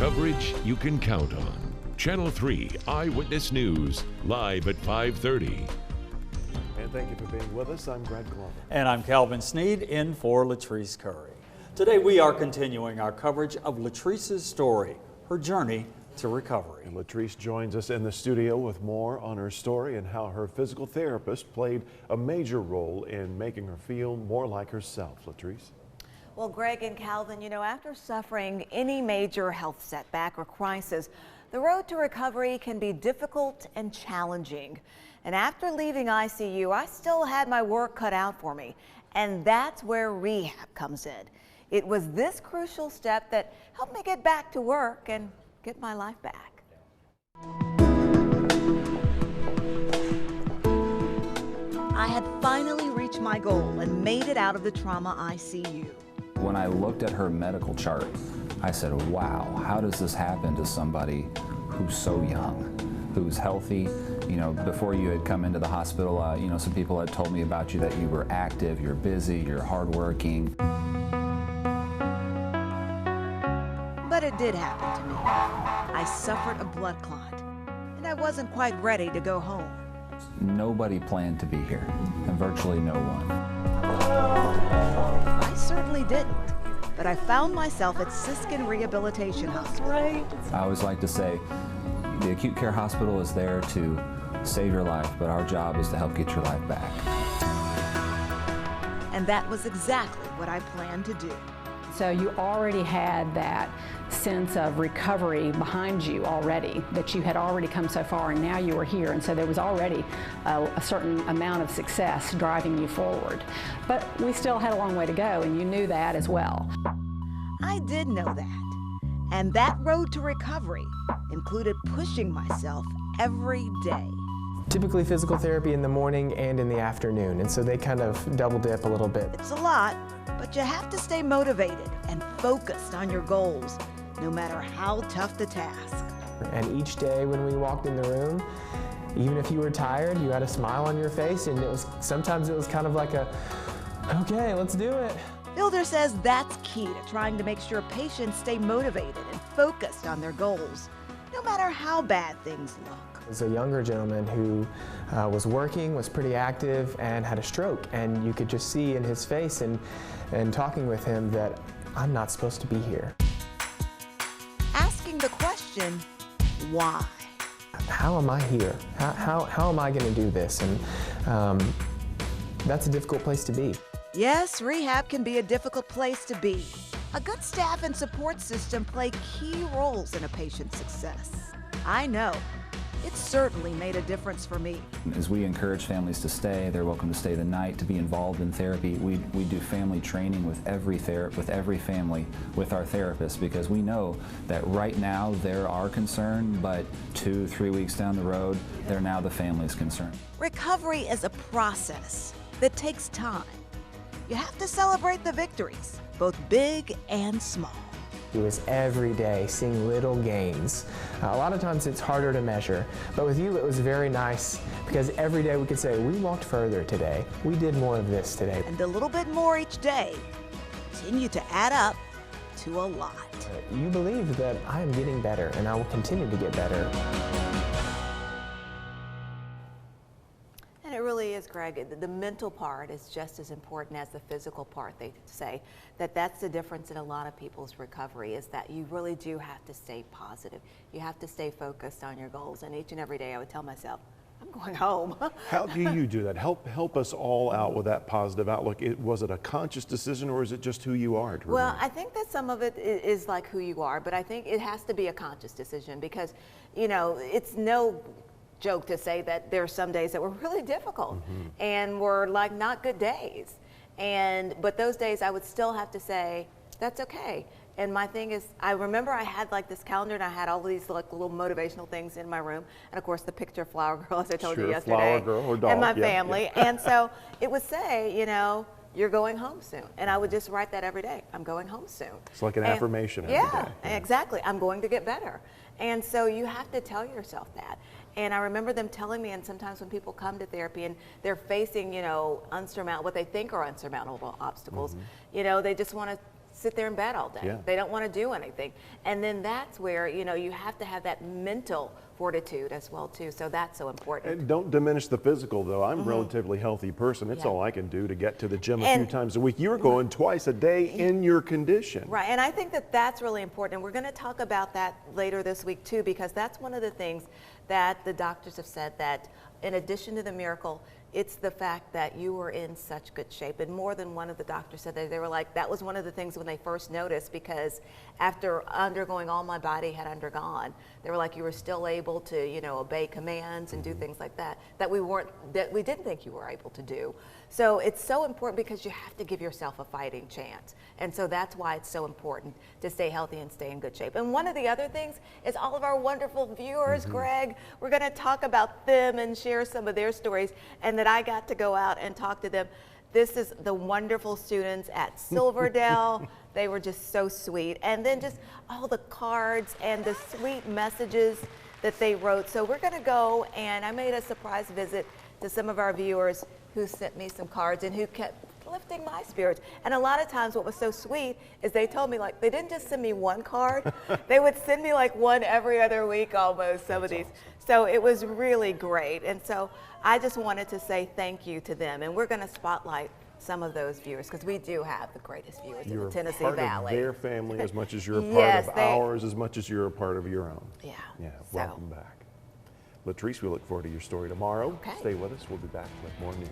Coverage you can count on. Channel 3 Eyewitness News, live at 5:30. And thank you for being with us. I'm Greg Glover. And I'm Calvin Sneed, in for LaTrice Curry. Today we are continuing our coverage of LaTrice's story, her journey to recovery. And LaTrice joins us in the studio with more on her story and how her physical therapist played a major role in making her feel more like herself. LaTrice. Well, Greg and Calvin, after suffering any major health setback or crisis, the road to recovery can be difficult and challenging. And after leaving ICU, I still had my work cut out for me. And that's where rehab comes in. It was this crucial step that helped me get back to work and get my life back. I had finally reached my goal and made it out of the trauma ICU. When I looked at her medical chart, I said, wow, how does this happen to somebody who's so young, who's healthy? Before you had come into the hospital, some people had told me about you, that you were active, you're busy, you're hardworking. But it did happen to me. I suffered a blood clot, and I wasn't quite ready to go home. Nobody planned to be here, and virtually no one. I certainly didn't, but I found myself at Siskin Rehabilitation Hospital. I always like to say, the acute care hospital is there to save your life, but our job is to help get your life back. And that was exactly what I planned to do. So you already had that sense of recovery behind you already, that you had already come so far and now you were here, and so there was already a certain amount of success driving you forward. But we still had a long way to go, and you knew that as well. I did know that, and that road to recovery included pushing myself every day. Typically physical therapy in the morning and in the afternoon, and so they kind of double dip a little bit. It's a lot, but you have to stay motivated and focused on your goals, no matter how tough the task. And each day when we walked in the room, even if you were tired, you had a smile on your face, and sometimes it was kind of like okay, let's do it. Fielder says that's key to trying to make sure patients stay motivated and focused on their goals, no matter how bad things look. There's a younger gentleman who was working, was pretty active, and had a stroke, and you could just see in his face and talking with him that I'm not supposed to be here. Asking the question, why? How am I here? How am I going to do this? And that's a difficult place to be. Yes, rehab can be a difficult place to be. A good staff and support system play key roles in a patient's success. I know. It certainly made a difference for me. As we encourage families to stay, they're welcome to stay the night, to be involved in therapy. We do family training with every family, with our therapists, because we know that right now they're our concern, but 2-3 weeks down the road, they're now the family's concern. Recovery is a process that takes time. You have to celebrate the victories, both big and small. It was every day seeing little gains. A lot of times it's harder to measure, but with you it was very nice because every day we could say, we walked further today, we did more of this today. And a little bit more each day continue to add up to a lot. You believe that I am getting better and I will continue to get better. And it really is, Greg. The mental part is just as important as the physical part. They say that's the difference in a lot of people's recovery, is that you really do have to stay positive. You have to stay focused on your goals. And each and every day I would tell myself, I'm going home. How do you do that? Help us all out with that positive outlook. Was it a conscious decision, or is it just who you are? Well, I think that some of it is like who you are, but I think it has to be a conscious decision because, it's no joke to say that there are some days that were really difficult and were like not good days. But those days I would still have to say, that's okay. And my thing is, I remember I had like this calendar and I had all these like little motivational things in my room. And of course the picture of Flower Girl, as I told you yesterday. Flower Girl or dog. And my family. Yeah. And so it would say, you're going home soon. And I would just write that every day. I'm going home soon. It's like an affirmation every day. Yeah, exactly. I'm going to get better. And so you have to tell yourself that. And I remember them telling me, and sometimes when people come to therapy and they're facing, what they think are unsurmountable obstacles, they just want to sit there in bed all day. Yeah. They don't want to do anything. And then that's where, you know, you have to have that mental fortitude as well too. So that's so important. And don't diminish the physical though. I'm a relatively healthy person. It's Yeah. all I can do to get to the gym a And- few times a week. You're going twice a day in your condition. Right, and I think that that's really important. And we're going to talk about that later this week too, because that's one of the things that the doctors have said, that in addition to the miracle, it's the fact that you were in such good shape. And more than one of the doctors said that they were like, that was one of the things when they first noticed, because after undergoing all my body had undergone, they were like, you were still able to, you know, obey commands and do things like that, that we didn't think you were able to do. So it's so important because you have to give yourself a fighting chance. And so that's why it's so important to stay healthy and stay in good shape. And one of the other things is all of our wonderful viewers, Greg, we're going to talk about them and share some of their stories, and that I got to go out and talk to them. This is the wonderful students at Silverdale. They were just so sweet. And then just all the cards and the sweet messages that they wrote. So we're going to go, and I made a surprise visit to some of our viewers who sent me some cards and who kept lifting my spirits. And a lot of times what was so sweet is they told me, like, they didn't just send me one card, they would send me like one every other week almost, some of these. So it was really great. And so I just wanted to say thank you to them. And we're going to spotlight some of those viewers, because we do have the greatest viewers in the Tennessee You're part Valley. of their family as much as you're a part Yes, of they- ours, as much as you're a part of your own. Yeah. Yeah, So- welcome back. LaTrice, we look forward to your story tomorrow. Okay. Stay with us. We'll be back with more news.